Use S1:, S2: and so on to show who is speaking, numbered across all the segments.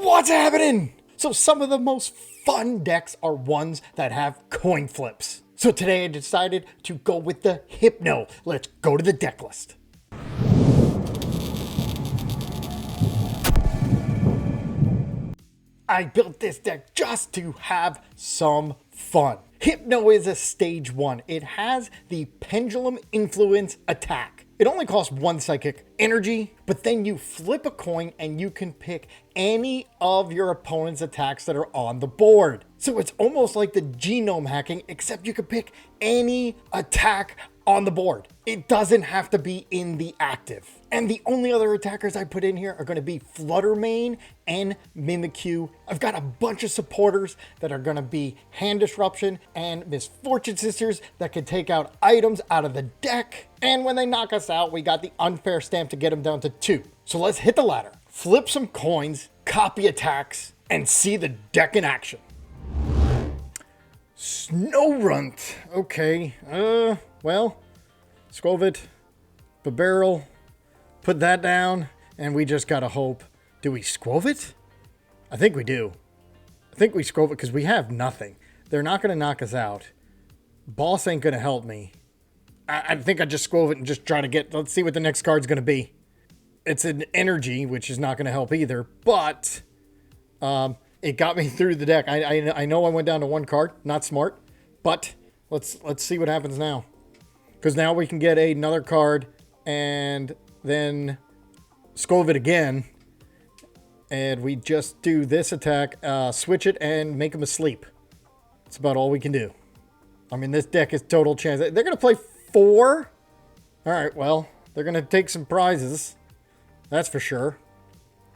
S1: What's happening? So some of the most fun decks are ones that have coin flips. So today I decided to go with the Hypno. Let's go to the deck list. I built this deck just to have some fun. Hypno is a stage 1. It has the Pendulum Influence attack. It only costs 1 psychic energy, but then you flip a coin and you can pick any of your opponent's attacks that are on the board. So it's almost like the genome hacking, except you can pick any attack on the board. It doesn't have to be in the active. And the only other attackers I put in here are going to be Flutter Mane and Mimikyu. I've got a bunch of supporters that are going to be Hand Disruption and Misfortune Sisters that can take out items out of the deck. And when they knock us out, we got the Unfair Stamp to get them down to 2. So let's hit the ladder, flip some coins, copy attacks, and see the deck in action. Snorunt. Okay. Well, Skwovet, Bibarel, put that down, and we just gotta hope. Do we Skwovet? I think we do. I think we Skwovet because we have nothing. They're not gonna knock us out. Boss ain't gonna help me. I think I just Skwovet and just try to get. Let's see what the next card's gonna be. It's an energy, which is not gonna help either, but it got me through the deck. I know I went down to 1 card, not smart, but let's see what happens now. Because now we can get another card and then Skwovet again. And we just do this attack, switch it, and make him asleep. That's about all we can do. I mean, this deck is total chance. They're going to play 4? All right, well, they're going to take some prizes. That's for sure.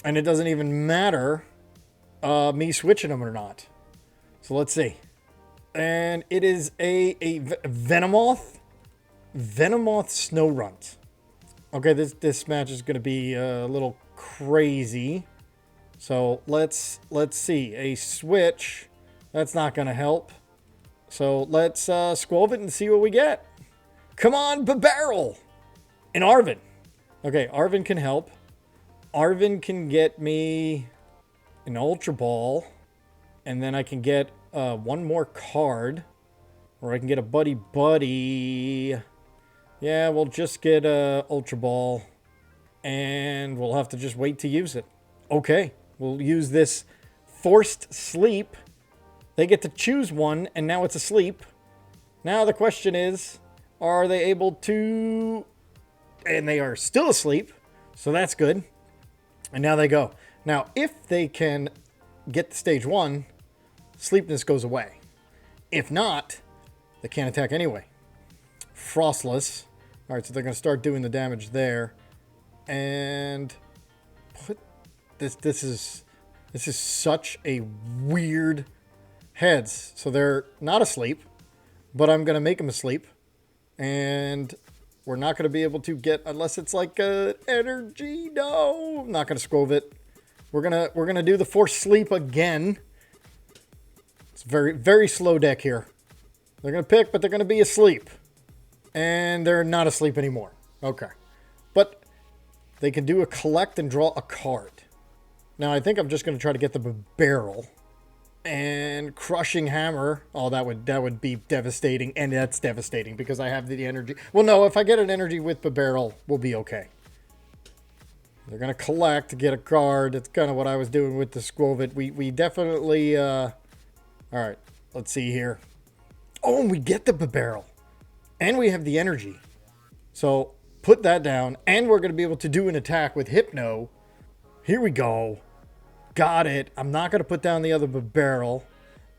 S1: And it doesn't even matter me switching them or not. So let's see. And it is a Venomoth. Venomoth Snorunt. Okay, this match is going to be a little crazy. So let's see. A switch. That's not going to help. So let's Skwovet and see what we get. Come on, Bibarel! And Arven. Okay, Arven can help. Arven can get me an Ultra Ball. And then I can get 1 more card. Or I can get a Buddy-Buddy. Yeah, we'll just get a Ultra Ball. And we'll have to just wait to use it. Okay, we'll use this Forced Sleep. They get to choose one, and now it's asleep. Now the question is, are they able to... And they are still asleep, so that's good. And now they go. Now, if they can get to stage 1, sleepness goes away. If not, they can't attack anyway. Froslass. All right, so they're going to start doing the damage there. And put this is such a weird heads. So they're not asleep, but I'm going to make them asleep. And we're not going to be able to get, unless it's like a energy. No, I'm not going to Skwovet. We're going to do the forced sleep again. It's very, very slow deck here. They're going to pick, but they're going to be asleep. And they're not asleep anymore. Okay. But they can do a collect and draw a card. Now, I think I'm just going to try to get the Bibarel. And Crushing Hammer. Oh, that would be devastating. And that's devastating because I have the energy. Well, no, if I get an energy with Bibarel, we'll be okay. They're going to collect to get a card. That's kind of what I was doing with the Skwovet. We definitely... All right, let's see here. Oh, and we get the Bibarel. And we have the energy. So put that down. And we're going to be able to do an attack with Hypno. Here we go. Got it. I'm not going to put down the other Bibarel.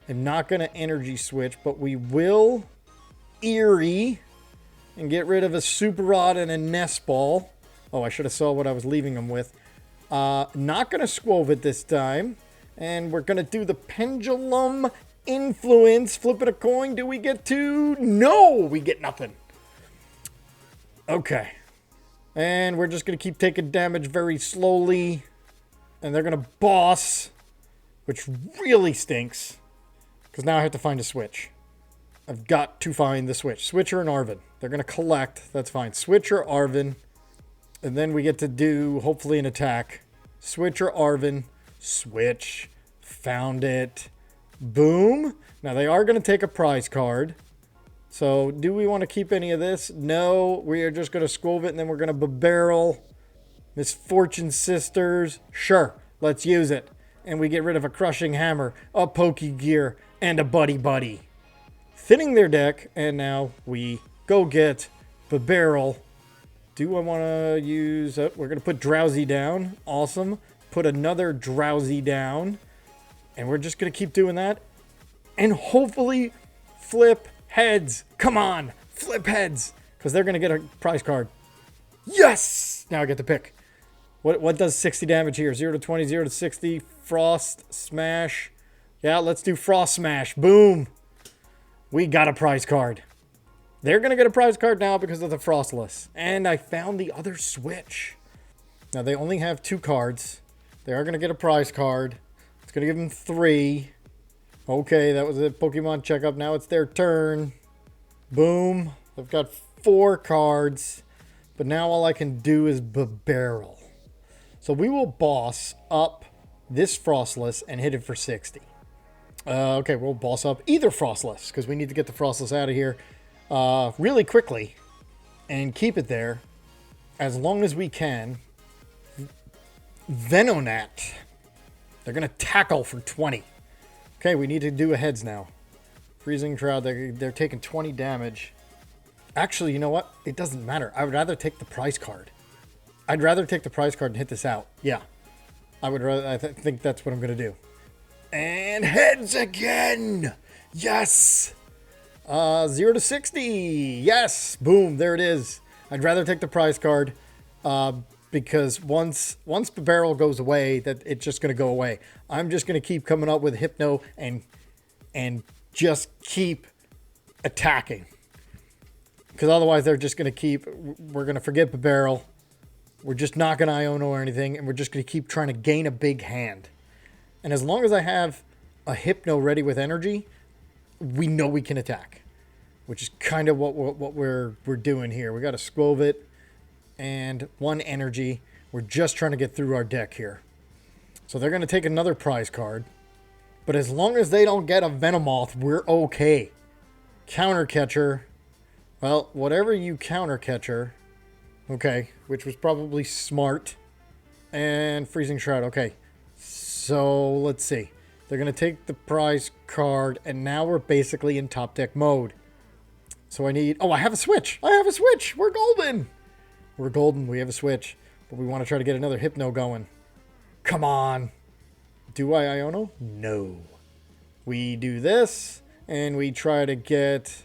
S1: I'm not going to energy switch. But we will Eri. And get rid of a Super Rod and a Nest Ball. Oh, I should have saw what I was leaving them with. Not going to Skwovet this time. And we're going to do the Pendulum Influence. Flipping a coin. Do we get 2? No, we get nothing. Okay. And we're just going to keep taking damage very slowly. And they're going to boss. Which really stinks. Because now I have to find a switch. I've got to find the switch. Switcher and Arven. They're going to collect. That's fine. Switcher, Arven. And then we get to do, hopefully, an attack. Switcher, Arven. Switch. Found it. Boom. Now they are going to take a prize card. So do we want to keep any of this? No. We are just going to Skwovet and then we're going to Bibarel. Misfortune Sisters. Sure. Let's use it. And we get rid of a Crushing Hammer, a Pokegear, and a Buddy-Buddy. Thinning their deck. And now we go get Bibarel. Do I want to use... we're going to put Drowzee down. Awesome. Put another Drowzee down. And we're just going to keep doing that. And hopefully flip heads. Come on. Flip heads. Because they're going to get a prize card. Yes! Now I get to pick. What does 60 damage here? 0 to 20, 0 to 60. Frost Smash. Yeah, let's do Frost Smash. Boom. We got a prize card. They're going to get a prize card now because of the Froslass. And I found the other switch. Now, they only have 2 cards. They are going to get a prize card. It's going to give them 3. Okay, that was a Pokemon checkup. Now it's their turn. Boom. They've got 4 cards. But now all I can do is Bibarel. So we will boss up this Froslass and hit it for 60. Okay, we'll boss up either Froslass because we need to get the Froslass out of here really quickly and keep it there as long as we can. Venomoth. They're going to tackle for 20. Okay, we need to do a heads now. Freezing Shroud, they're taking 20 damage. Actually, you know what? It doesn't matter. I would rather take the prize card. I'd rather take the prize card and hit this out. Yeah. I would rather. I think that's what I'm going to do. And heads again. Yes. 0 to 60. Yes. Boom. There it is. I'd rather take the prize card because once Bibarel goes away, that it's just going to go away. I'm just going to keep coming up with Hypno and just keep attacking. Because otherwise they're just going to keep... We're going to forget Bibarel. We're just not going to Iono or anything. And we're just going to keep trying to gain a big hand. And as long as I have a Hypno ready with energy, we know we can attack. Which is kind of what we're doing here. We got a Skwovet and 1 energy. We're just trying to get through our deck here. So they're going to take another prize card. But as long as they don't get a Venomoth, we're okay. Counter Catcher. Well, whatever you Counter Catcher. Okay, which was probably smart. And Freezing Shroud. Okay, so let's see. They're going to take the prize card, and now we're basically in top deck mode. So I need... Oh, I have a switch. I have a switch. We're golden. We're golden. We have a switch. But we want to try to get another Hypno going. Come on. Do I Iono? No. We do this, and we try to get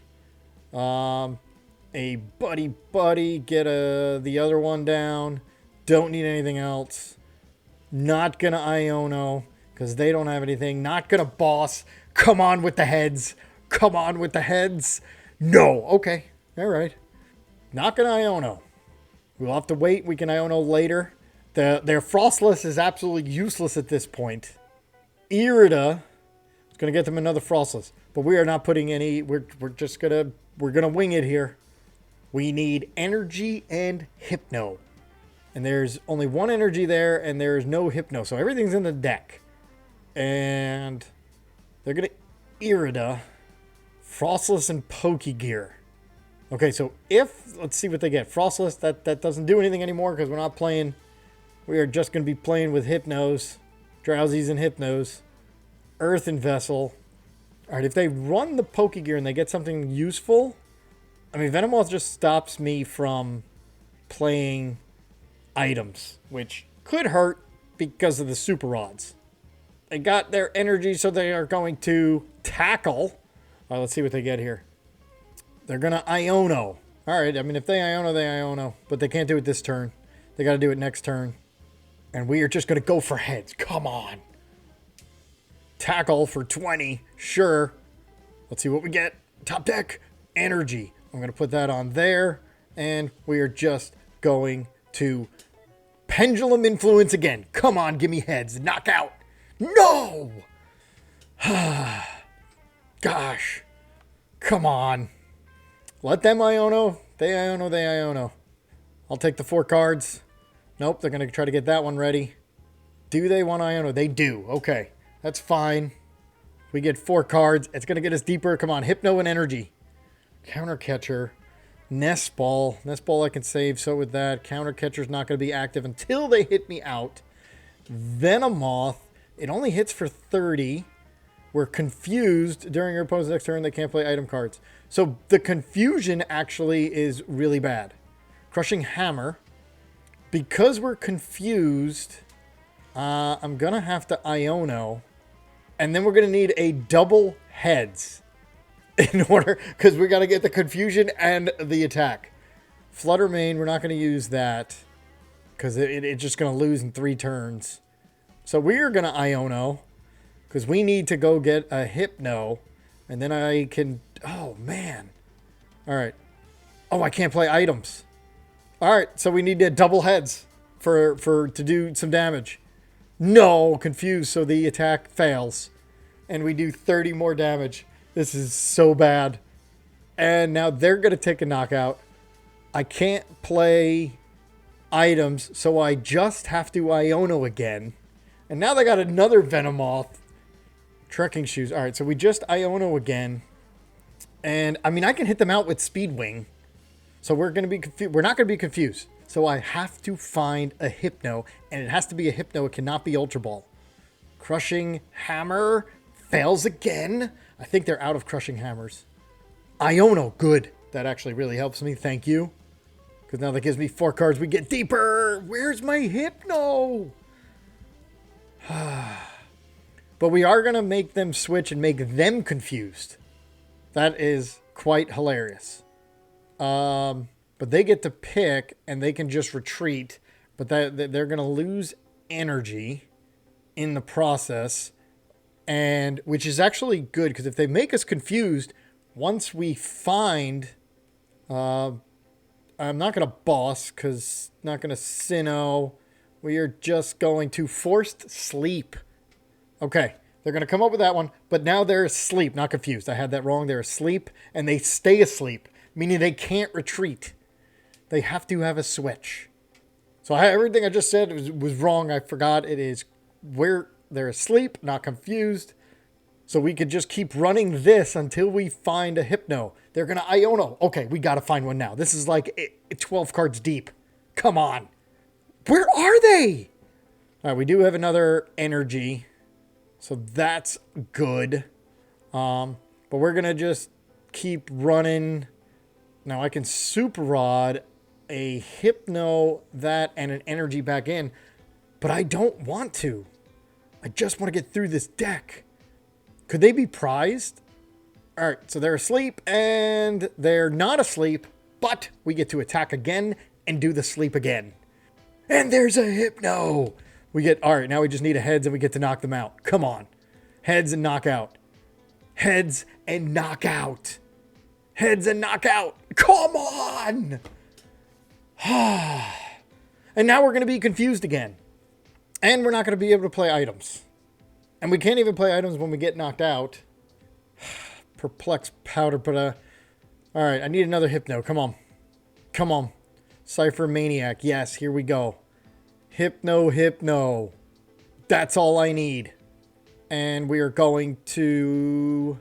S1: a Buddy-Buddy, get the other one down. Don't need anything else. Not going to Iono, because they don't have anything. Not going to boss. Come on with the heads. Come on with the heads. No. Okay. All right. Not going to Iono. We'll have to wait. We can Iono later. Their Froslass is absolutely useless at this point. Erika is going to get them another Froslass. But we are not putting any... We're just going to... We're going to wing it here. We need energy and Hypno. And there's only 1 energy there, and there's no Hypno. So everything's in the deck. And they're going to Erika, Froslass, and Pokegear. Okay, so if... Let's see what they get. Froslass, that doesn't do anything anymore because we're not playing... We are just going to be playing with Hypnos. Drowzees and Hypnos. Earth and Vessel. Alright, if they run the Pokegear and they get something useful... I mean, Venomoth just stops me from playing items, which could hurt because of the super rods. They got their energy, so they are going to tackle. All right, let's see what they get here. They're going to Iono. All right, I mean, if they Iono, they Iono. But they can't do it this turn. They got to do it next turn. And we are just going to go for heads. Come on. Tackle for 20. Sure. Let's see what we get. Top deck. Energy. I'm going to put that on there. And we are just going to Pendulum Influence again. Come on, give me heads. Knockout. No! Gosh. Come on. Let them Iono. They Iono, they Iono. I'll take the 4 cards. Nope, they're going to try to get that one ready. Do they want Iono? They do. Okay. That's fine. We get 4 cards. It's going to get us deeper. Come on. Hypno and Energy. Counter Catcher. Nest Ball. Nest Ball I can save. So with that, Counter Catcher's not going to be active until they hit me out. Venomoth. It only hits for 30. We're confused during your opponent's next turn. They can't play item cards. So the confusion actually is really bad. Crushing Hammer. Because we're confused, I'm going to have to Iono. And then we're going to need a double heads in order, because we got to get the confusion and the attack. Flutter Mane, we're not going to use that because it's just going to lose in 3 turns. So we're going to Iono because we need to go get a Hypno. And then I can... Oh, man. All right. Oh, I can't play items. All right, so we need to double heads to do some damage. No, confused, so the attack fails. And we do 30 more damage. This is so bad. And now they're going to take a knockout. I can't play items, so I just have to Iono again. And now they got another Venomoth. Trekking Shoes. All right, so we just Iono again. And, I mean, I can hit them out with Speed Wing. So we're going to be confused. We're not going to be confused. So I have to find a Hypno, and it has to be a Hypno. It cannot be Ultra Ball. Crushing Hammer fails again. I think they're out of Crushing Hammers. Iono, good. That actually really helps me. Thank you. Because now that gives me 4 cards. We get deeper. Where's my Hypno? But we are going to make them switch and make them confused. That is quite hilarious. But they get to pick, and they can just retreat. But they're going to lose energy in the process, and which is actually good, because if they make us confused, once we find... I'm not going to boss, because not going to Sinnoh. We are just going to Forced Sleep. Okay, they're going to come up with that one, but now they're asleep, not confused. I had that wrong. They're asleep, and they stay asleep, meaning they can't retreat. They have to have a switch. So everything I just said was wrong. I forgot it is where they're asleep, not confused. So we could just keep running this until we find a Hypno. They're going to Iono. Okay, we got to find one now. This is like 12 cards deep. Come on. Where are they? All right, we do have another Energy. So that's good. But we're going to just keep running. Now I can Super Rod a Hypno, that, and an Energy back in. But I don't want to. I just want to get through this deck. Could they be prized? All right, so they're asleep, and they're not asleep, but we get to attack again and do the sleep again. And there's a Hypno. We get, all right, now we just need a heads, and we get to knock them out. Come on. Heads and knockout. Heads and knockout. Heads and knockout. Come on. And now we're going to be confused again. And we're not going to be able to play items. And we can't even play items when we get knocked out. Perplex Powder, but all right, I need another Hypno. Come on. Come on. Ciphermaniac. Yes, here we go. Hypno. That's all I need. And we are going to...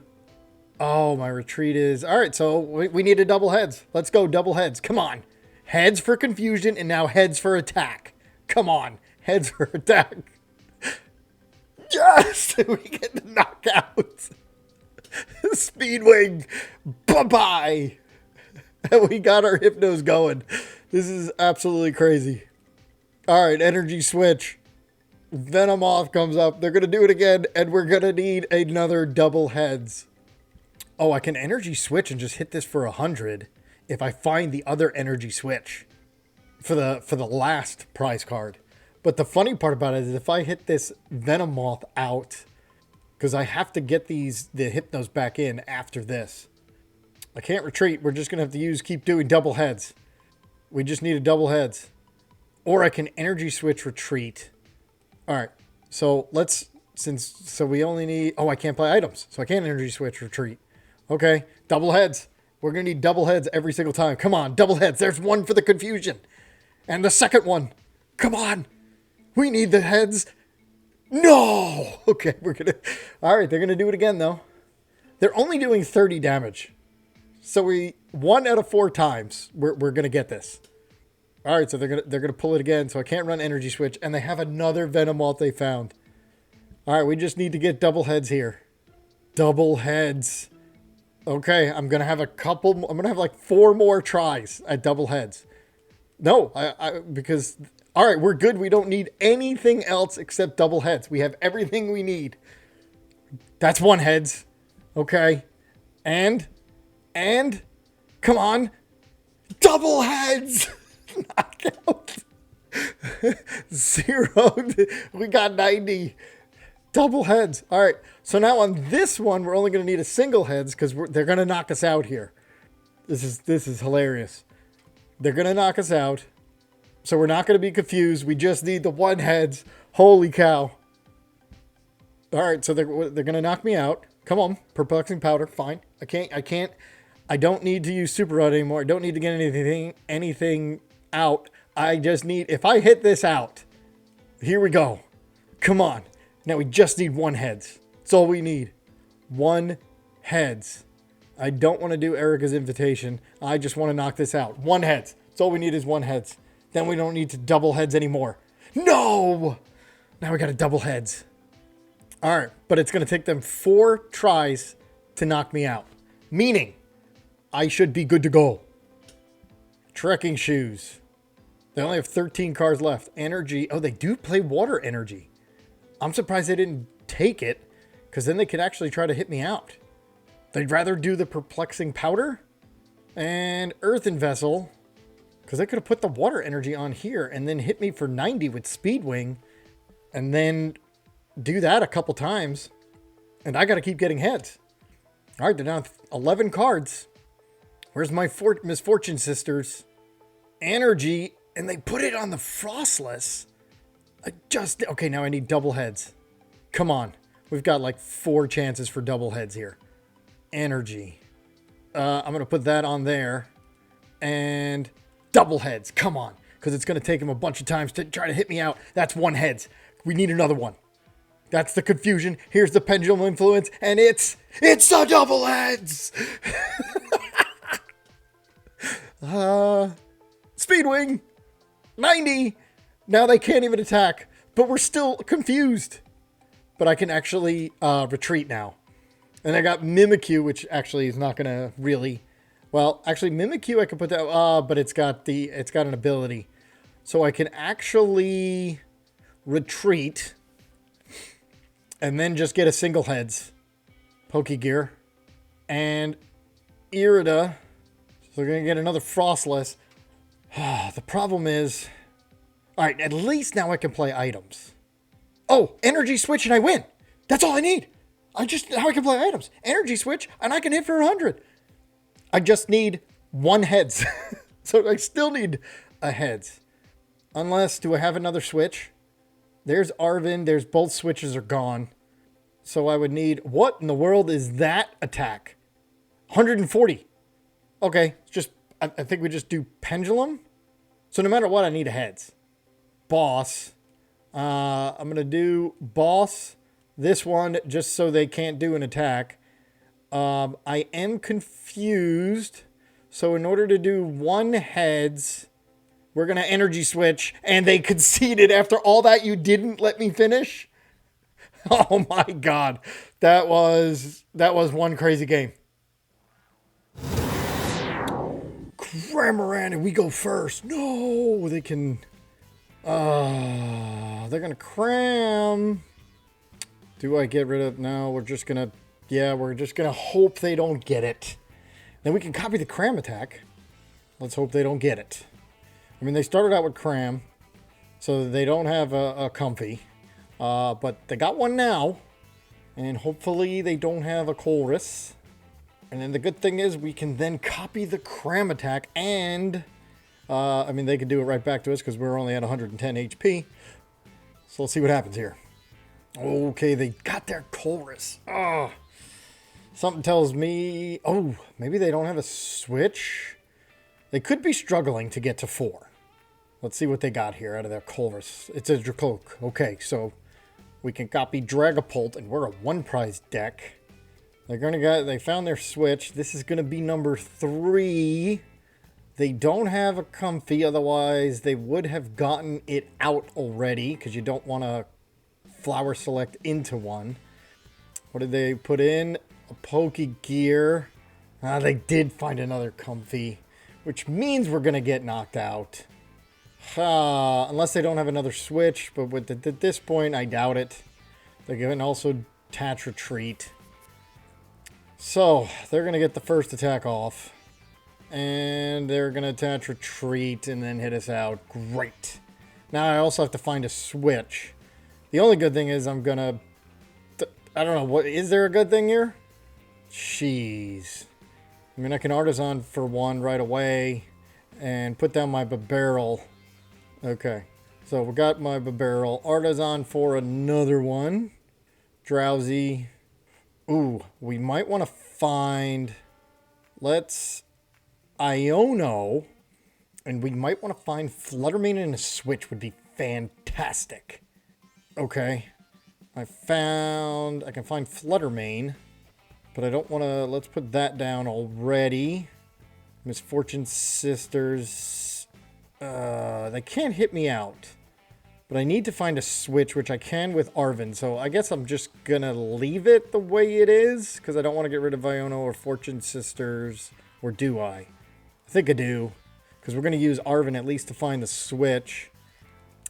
S1: Oh, my retreat is... All right, so we need a double heads. Let's go double heads. Come on. Heads for confusion, and now heads for attack. Come on. Heads for attack. Yes! We get the knockout. Speedwing. Bye-bye. And we got our Hypnos going. This is absolutely crazy. All right, Energy Switch. Venomoth comes up. They're going to do it again, and we're going to need another double heads. Oh, I can Energy Switch and just hit this for 100 if I find the other Energy Switch for the last prize card. But the funny part about it is if I hit this Venomoth out, because I have to get the Hypnos back in after this. I can't retreat. We're just going to have to keep doing double heads. We just need a double heads. Or I can Energy Switch retreat. All right. So so we only need, I can't play items. So I can't Energy Switch retreat. Okay. Double heads. We're going to need double heads every single time. Come on. Double heads. There's one for the confusion. And the second one. Come on. We need the heads. No! Okay, we're gonna... All right, they're gonna do it again, though. They're only doing 30 damage. So 1 out of 4 times, we're gonna get this. All right, so they're gonna pull it again, so I can't run Energy Switch, and they have another Venomoth they found. All right, we just need to get double heads here. Double heads. Okay, I'm gonna have I'm gonna have like 4 more tries at double heads. No, because, all right, we're good. We don't need anything else except double heads. We have everything we need. That's 1 heads. Okay. And, come on. Double heads. Knockout. 0. We got 90. Double heads. All right. So now on this one, we're only going to need a single heads because they're going to knock us out here. This is hilarious. They're going to knock us out. So we're not going to be confused. We just need the 1 heads. Holy cow. All right. So they're going to knock me out. Come on. Perplexing powder. Fine. I don't need to use Super Rod anymore. I don't need to get anything out. I just need, if I hit this out, here we go. Come on. Now we just need 1 heads. That's all we need. 1 heads. I don't want to do Erika's invitation. I just want to knock this out. 1 heads. That's all we need is 1 heads. Then we don't need to double heads anymore. No! Now we got to double heads. All right. But it's going to take them 4 tries to knock me out. Meaning, I should be good to go. Trekking shoes. They only have 13 cards left. Energy. Oh, they do play water energy. I'm surprised they didn't take it, because then they could actually try to hit me out. They'd rather do the perplexing powder and earthen vessel, because they could have put the water energy on here and then hit me for 90 with Speedwing and then do that a couple times. And I got to keep getting heads. All right, they're down 11 cards. Where's my Misfortune Sisters? Energy, and they put it on the Froslass. Okay, now I need double heads. Come on. We've got like 4 chances for double heads here. Energy. I'm going to put that on there. And double heads. Come on. Because it's going to take him a bunch of times to try to hit me out. That's 1 heads. We need another one. That's the confusion. Here's the pendulum influence. And it's a double heads. Speedwing. 90. Now they can't even attack, but we're still confused. But I can actually retreat now. And I got Mimikyu, which actually is not going to really... Well, actually Mimikyu I can put that... but it's got an ability. So I can actually retreat and then just get a single heads. Pokegear. And Erika. So we're going to get another Froslass. The problem is... All right, at least now I can play items. Oh, Energy Switch and I win. That's all I need. Now I can play items. Energy Switch and I can hit for 100. I just need 1 heads. So I still need a heads. Unless, do I have another switch? There's Arven. There's both switches are gone. So I would need, what in the world is that attack? 140. Okay, I think we just do Pendulum. So no matter what, I need a heads. Boss. I'm going to do boss. This one, just so they can't do an attack. I am confused. So in order to do 1 heads, we're going to energy switch. And they conceded after all that. You didn't let me finish. Oh my God. That was one crazy game. Cramorant, and we go first. No, they can... they're going to cram. Do I get rid of... No, we're just going to... Yeah, we're just going to hope they don't get it. Then we can copy the cram attack. Let's hope they don't get it. I mean, they started out with cram, so they don't have a comfy. But they got one now. And hopefully they don't have a Chorus. And then the good thing is we can then copy the cram attack and... I mean, they could do it right back to us because we're only at 110 HP. So let's see what happens here. Okay, they got their Chorus. Oh, something tells me... Oh, maybe they don't have a switch. They could be struggling to get to 4. Let's see what they got here out of their Chorus. It's a Dracloak. Okay, so We can copy Dragapult, and we're a one-prize deck. They found their switch. This is gonna be number 3. They don't have a comfy, otherwise they would have gotten it out already, because you don't want to flower select into one. What did they put in? A Pokegear. They did find another comfy, which means we're gonna get knocked out. Unless they don't have another switch, but at this point, I doubt it. They can also attach retreat. So, they're going to get the first attack off. And they're going to attach retreat and then hit us out. Great. Now, I also have to find a switch. The only good thing is I'm going to... I don't know, is there a good thing here? Jeez. I mean, I can Artisan for 1 right away. And put down my Bibarel. Okay, so we got my Bibarel. Artisan for another one. Drowzee. Ooh, we might want to find... Let's... Iono. And we might want to find Flutter Mane and a switch would be fantastic. Okay. I can find Flutter Mane. But I don't want to... Let's put that down already. Misfortune Sisters... they can't hit me out. But I need to find a switch, which I can with Arven. So I guess I'm just gonna leave it the way it is, because I don't want to get rid of Iono or Fortune Sisters. Or do I? I think I do. Because we're going to use Arven at least to find the switch.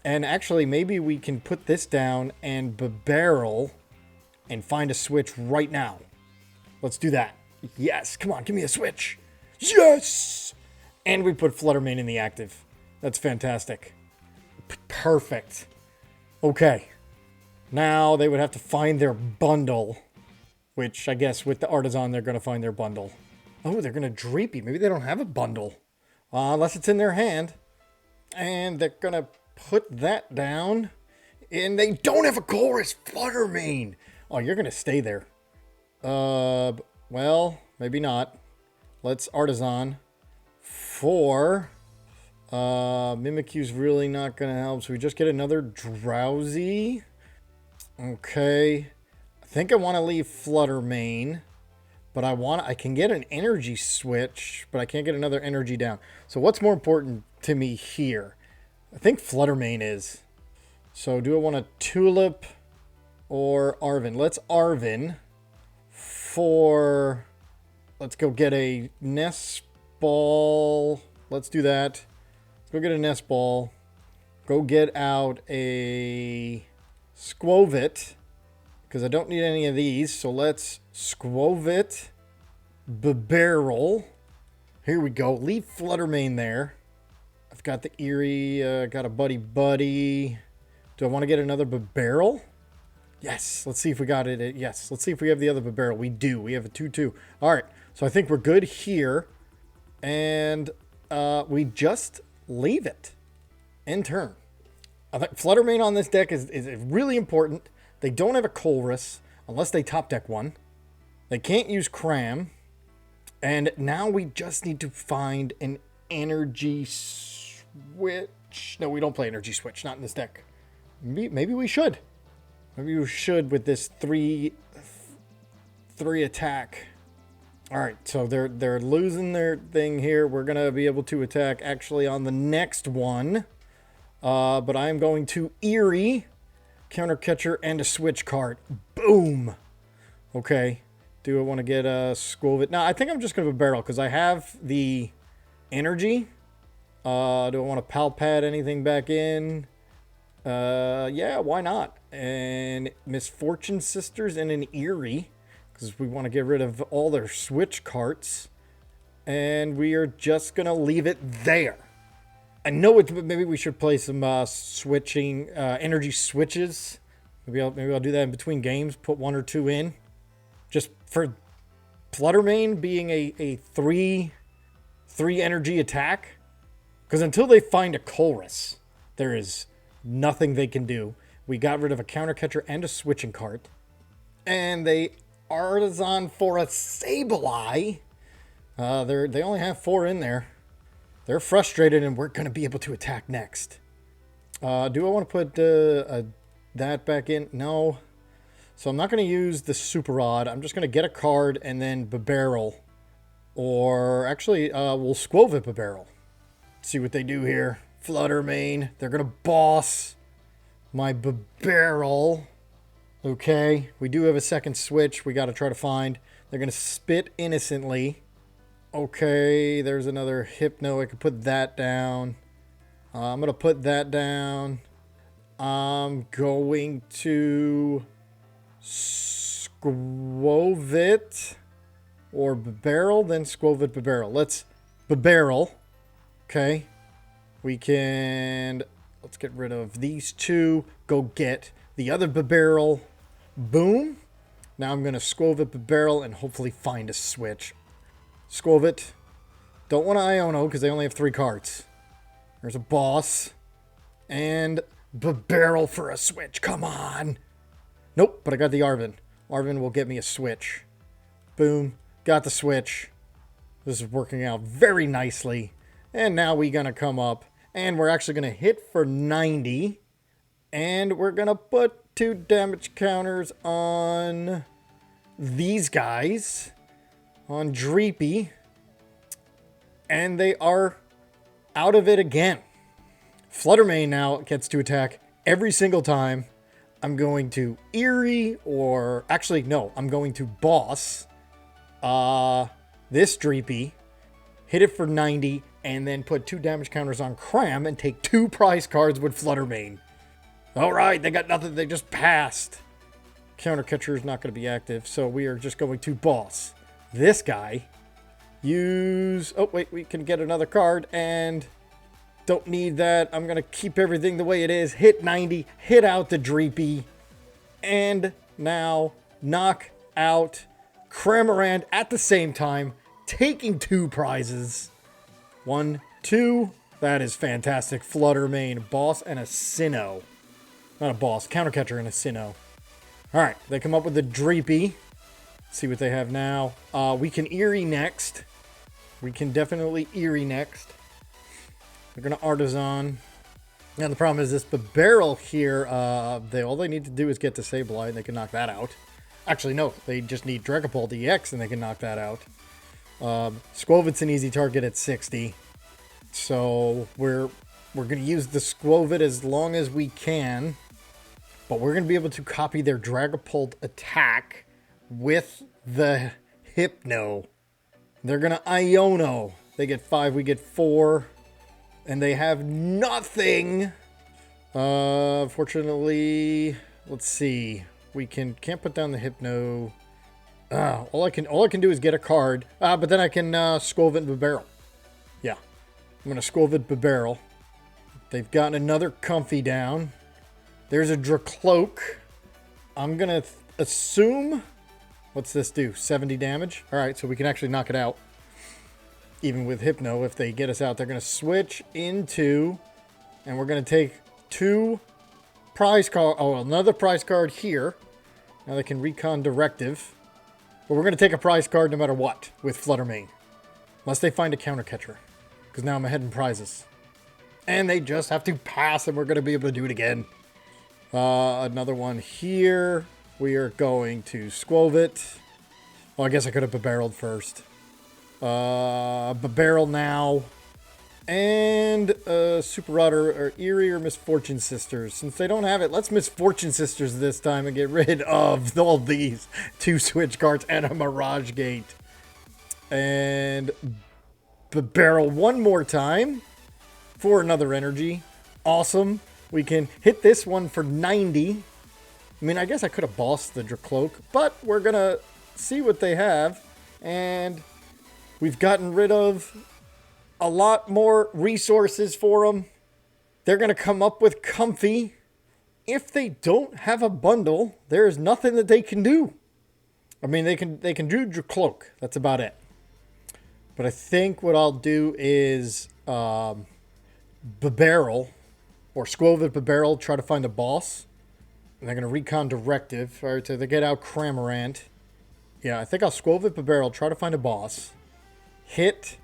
S1: And actually, maybe we can put this down and Bibarel and find a switch right now. Let's do that. Yes, come on, give me a switch. Yes! And we put Flutter Mane in the active. That's fantastic. Perfect. Okay. Now they would have to find their bundle. Which, I guess, with the Artisan, they're going to find their bundle. Oh, they're going to Dreepy. Maybe they don't have a bundle. Unless it's in their hand. And they're going to put that down. And they don't have a chorus. Flutter Mane. Oh, you're going to stay there. Well, maybe not. Let's Artisan. For... Mimikyu's really not going to help. So we just get another Drowzee. Okay. I think I want to leave Flutter Mane. But I can get an energy switch. But I can't get another energy down. So what's more important to me here? I think Flutter Mane is. So do I want a Tulip or Arven? Let's Arven for... Let's go get a Nest Ball. Let's do that. Go get a Nest Ball. Go get out a Skwovet. Because I don't need any of these. So let's Skwovet. Bibarel. Here we go. Leave Flutter Mane there. I've got the Eri. Got a Buddy-Buddy. Do I want to get another Bibarel? Yes. Let's see if we got it. Yes. Let's see if we have the other Bibarel. We do. We have a 2-2. All right. So I think we're good here. And we just... leave it. End turn. I think Flutter Mane on this deck is really important. They don't have a Colress unless they top deck one. They can't use Cram. And now we just need to find an Energy Switch. No, we don't play Energy Switch. Not in this deck. Maybe we should. Maybe we should with this three attack. All right, so they're losing their thing here. We're going to be able to attack actually on the next one. But I am going to Eri, Counter Catcher, and a Switch card. Boom! Okay. Do I want to get a Skwovet? No, I think I'm just going to Bibarel because I have the energy. Do I want to Pal Pad anything back in? Yeah, why not? And Misfortune Sisters and an Eri. Because we want to get rid of all their switch carts. And we are just going to leave it there. I know maybe we should play some switching energy switches. Maybe I'll do that in between games. Put 1 or 2 in. Just for Flutter Mane being a 3 energy attack. Because until they find a Colress, there is nothing they can do. We got rid of a Counter Catcher and a switching cart. And they... Artisan for a Sableye. They only have 4 in there. They're frustrated, and we're going to be able to attack next. Do I want to put a that back in. No. So I'm not going to use the Super Rod. I'm just going to get a card and then Bibarel. Or actually, we'll Skwovet Bibarel. See what they do here. Flutter Mane. They're going to boss my Bibarel. Okay. We do have a second switch we got to try to find. They're going to spit innocently. Okay. There's another Hypno. I could put that down. I'm going to put that down. I'm going to Skwovet or Bibarel, then Skwovet Bibarel. Let's Bibarel. Okay. We can, let's get rid of these two. Go get the other Bibarel. Boom. Now I'm going to Skwovet Bibarel and hopefully find a switch. Skwovet. Don't want to Iono because they only have 3 cards. There's a boss. And Bibarel for a switch. Come on. Nope, but I got the Arven. Arven will get me a switch. Boom. Got the switch. This is working out very nicely. And now we're going to come up. And we're actually going to hit for 90. And we're going to put 2 damage counters on these guys. On Dreepy. And they are out of it again. Flutter Mane now gets to attack every single time. I'm going to Eri, or actually, no, I'm going to boss this Dreepy, hit it for 90, and then put 2 damage counters on Cram and take 2 prize cards with Flutter Mane. All right, they got nothing. They just passed. Counter Catcher is not going to be active, so we are just going to boss this guy. Use... Oh, wait, we can get another card, and don't need that. I'm going to keep everything the way it is. Hit 90, hit out the Dreepy, and now knock out Cramorant at the same time, taking 2 prizes. 1, 2. That is fantastic. Flutter Mane, boss, and a Sinnoh. Not a boss, counter catcher and a Sinnoh. All right, they come up with the Dreepy. See what they have now. We can Eri next. We can definitely Eri next. They're going to Artisan. Now, the problem is this Bibarel here, all they need to do is get to Sableye, and they can knock that out. Actually, no. They just need Dragapult EX, and they can knock that out. Skwovet's an easy target at 60. So, we're going to use the Skwovet as long as we can. But we're going to be able to copy their Dragapult attack with the Hypno. They're going to Iono. They get 5, we get 4. And they have nothing. Fortunately, let's see. We can't put down the Hypno. All I can do is get a card. But then I can Skwovet Bibarel. Yeah. I'm going to Skwovet Bibarel. They've gotten another Comfy down. There's a Dracloak. I'm going to assume... What's this do? 70 damage? Alright, so we can actually knock it out. Even with Hypno, if they get us out, they're going to switch into... And we're going to take 2 prize card... Oh, another prize card here. Now they can Recon Directive. But we're going to take a prize card no matter what with Flutter Mane. Unless they find a counter catcher. Because now I'm ahead in prizes. And they just have to pass and we're going to be able to do it again. Another one here. We are going to Skwovet. Well, I guess I could have Bibareled first. Bibarel now. And Super Rod or Eri or Misfortune Sisters. Since they don't have it, let's Misfortune Sisters this time and get rid of all these 2 switch cards and a Mirage Gate. And Bibarel one more time for another energy. Awesome. We can hit this one for 90. I mean, I guess I could have bossed the Dracloak, but we're going to see what they have. And we've gotten rid of a lot more resources for them. They're going to come up with Comfy. If they don't have a bundle, there is nothing that they can do. I mean, they can do Dracloak. That's about it. But I think what I'll do is Bibarel or Skwovet Bibarel, try to find a boss. And they're going to Recon Directive. All right, so they get out Cramorant. Yeah, I think I'll Skwovet Bibarel, try to find a boss. Hit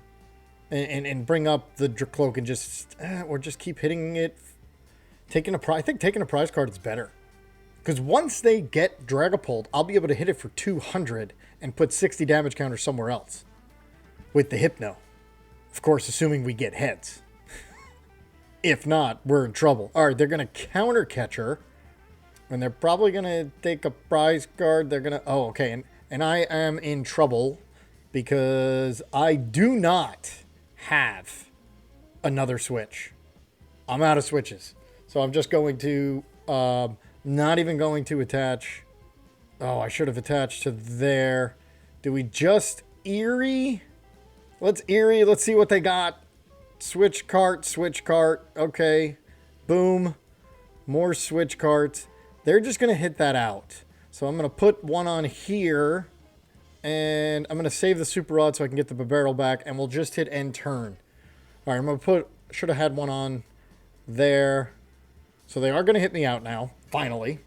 S1: and bring up the Dracloak and just... or just keep hitting it. I think taking a prize card is better. Because once they get Dragapult, I'll be able to hit it for 200 and put 60 damage counters somewhere else with the Hypno. Of course, assuming we get heads. If not, we're in trouble. All right, they're going to counter Catcher. And they're probably going to take a prize card. They're going to... Oh, okay. And I am in trouble because I do not have another switch. I'm out of switches. So I'm just going to... not even going to attach... Oh, I should have attached to there. Do we just Eri? Let's Eri. Let's see what they got. Switch cart, switch cart. Okay. Boom. More switch carts. They're just going to hit that out. So I'm going to put one on here. And I'm going to save the Super Rod so I can get the Bibarel back. And we'll just hit end turn. All right, I'm going to put... Should have had one on there. So they are going to hit me out now. Finally.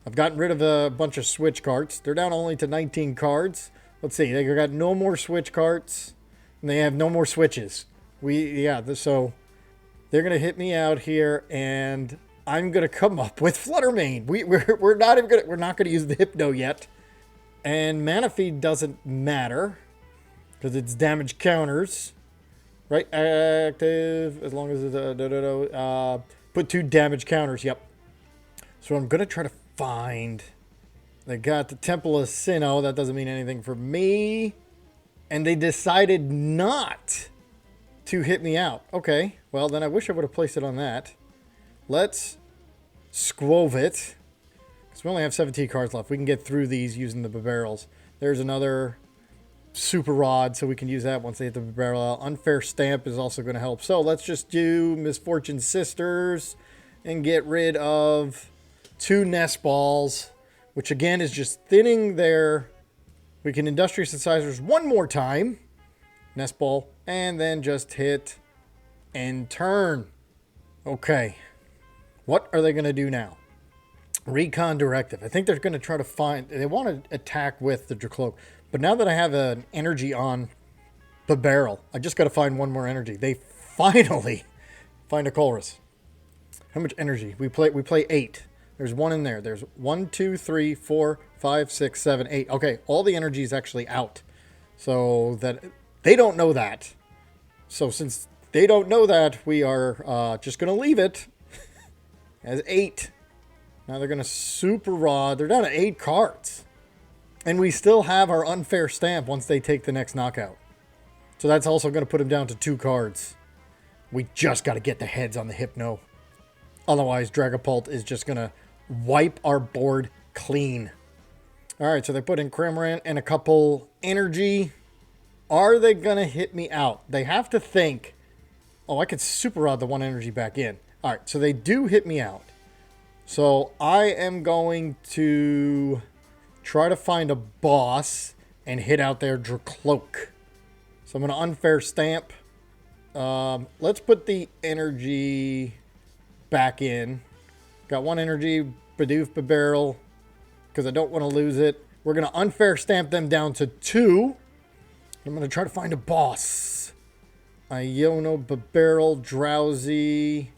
S1: I've gotten rid of a bunch of switch carts. They're down only to 19 cards. Let's see. They got no more switch carts. And they have no more switches. So they're going to hit me out here. And... I'm gonna come up with Flutter Mane. We're not gonna use the Hypno yet, and Mana Feed doesn't matter because it's damage counters, right? Active as long as it's put 2 damage counters. Yep. So I'm gonna try to find. They got the Temple of Sinnoh. That doesn't mean anything for me, and they decided not to hit me out. Okay. Well, then I wish I would have placed it on that. Let's Skwovet, because we only have 17 cards left. We can get through these using the Bibarels. There's another Super Rod, so we can use that once they hit the Bibarel. Unfair Stamp is also going to help. So let's just do Misfortune Sisters and get rid of 2 Nest Balls, which again is just thinning their... We can Industrious Incisors one more time. Nest Ball, and then just hit end turn. Okay. What are they going to do now? Recon Directive. I think they're going to try to find... They want to attack with the Dracloak. But now that I have an energy on Bibarel, I just got to find one more energy. They finally find a Colress. How much energy? We play 8. There's 1 in there. There's 1, 2, 3, 4, 5, 6, 7, 8. Okay, all the energy is actually out. So that... They don't know that. So since they don't know that, we are just going to leave it as 8. Now they're going to Super Rod. They're down to 8 cards. And we still have our Unfair Stamp once they take the next knockout. So that's also going to put them down to 2 cards. We just got to get the heads on the Hypno. Otherwise, Dragapult is just going to wipe our board clean. Alright, so they put in Cramorant and a couple energy. Are they going to hit me out? They have to think, oh, I could Super Rod the 1 energy back in. All right, so they do hit me out. So I am going to try to find a boss and hit out their Dracloak. So I'm going to Unfair Stamp. Let's put the energy back in. Got 1 energy, Bidoof Bibarel, because I don't want to lose it. We're going to Unfair Stamp them down to 2. I'm going to try to find a boss. Iono, Bibarel, Drowzee.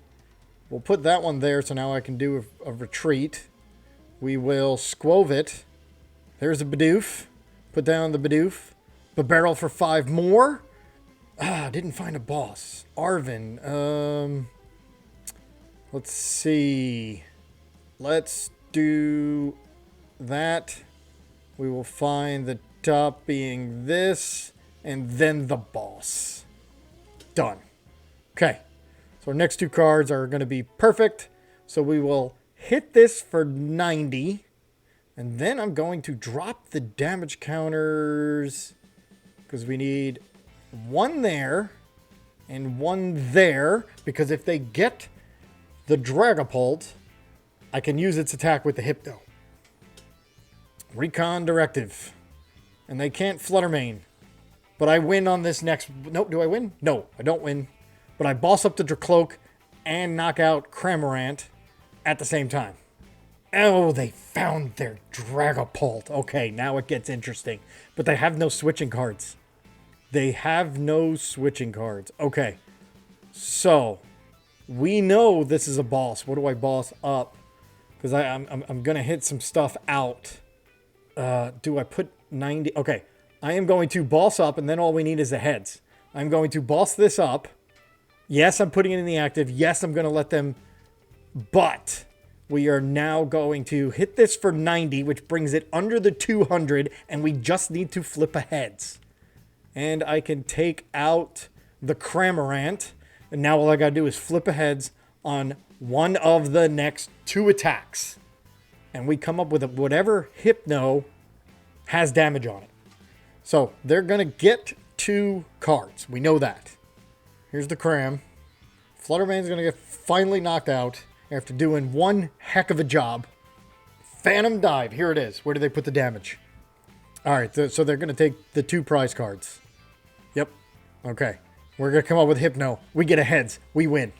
S1: We'll put that one there, so now I can do a retreat. We will Skwovet. There's a Bidoof. Put down the Bidoof. Bibarel for 5 more. Didn't find a boss. Arven. Let's see. Let's do that. We will find the top being this, and then the boss. Done. Okay. So our next 2 cards are going to be perfect. So we will hit this for 90. And then I'm going to drop the damage counters because we need 1 there and 1 there. Because if they get the Dragapult, I can use its attack with the Hypno. Recon Directive. And they can't Flutter Mane. But I win on this next... No, do I win? No, I don't win. But I boss up the Dracloak and knock out Cramorant at the same time. Oh, they found their Dragapult. Okay, now it gets interesting. But they have no switching cards. They have no switching cards. Okay, so we know this is a boss. What do I boss up? Because I'm going to hit some stuff out. Do I put 90? Okay. I am going to boss up, and then all we need is the heads. I'm going to boss this up. Yes, I'm putting it in the active. Yes, I'm going to let them... But we are now going to hit this for 90, which brings it under the 200, and we just need to flip a heads. And I can take out the Cramorant, and now all I got to do is flip a heads on one of the next 2 attacks. And we come up with whatever Hypno has damage on it. So they're going to get 2 cards. We know that. Here's the Cram. Flutter Mane's going to get finally knocked out after doing one heck of a job. Phantom Dive. Here it is. Where do they put the damage? All right. So they're going to take the 2 prize cards. Yep. Okay. We're going to come up with Hypno. We get a heads. We win.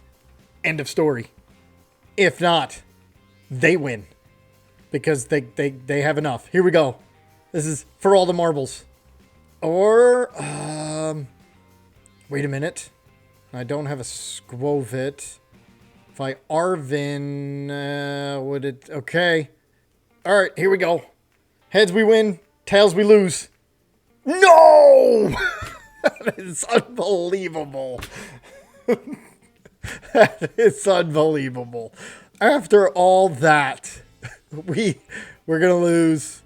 S1: End of story. If not, they win. Because they have enough. Here we go. This is for all the marbles. Or, wait a minute. I don't have a Skwovet. If I Arven, would it... Okay. All right, here we go. Heads we win, tails we lose. No! That is unbelievable. That is unbelievable. After all that, we're going to lose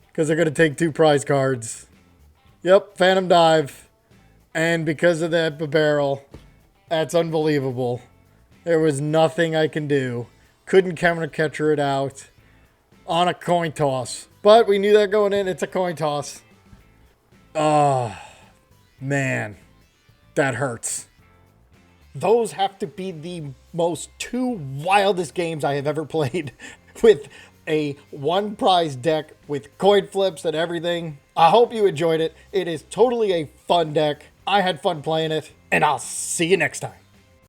S1: because they're going to take 2 prize cards. Yep, Phantom Dive. And because of that Bibarel, that's unbelievable. There was nothing I can do. Couldn't counter catcher it out on a coin toss. But we knew that going in. It's a coin toss. Oh, man. That hurts. Those have to be the most 2 wildest games I have ever played with a 1 prize deck with coin flips and everything. I hope you enjoyed it. It is totally a fun deck. I had fun playing it, and I'll see you next time.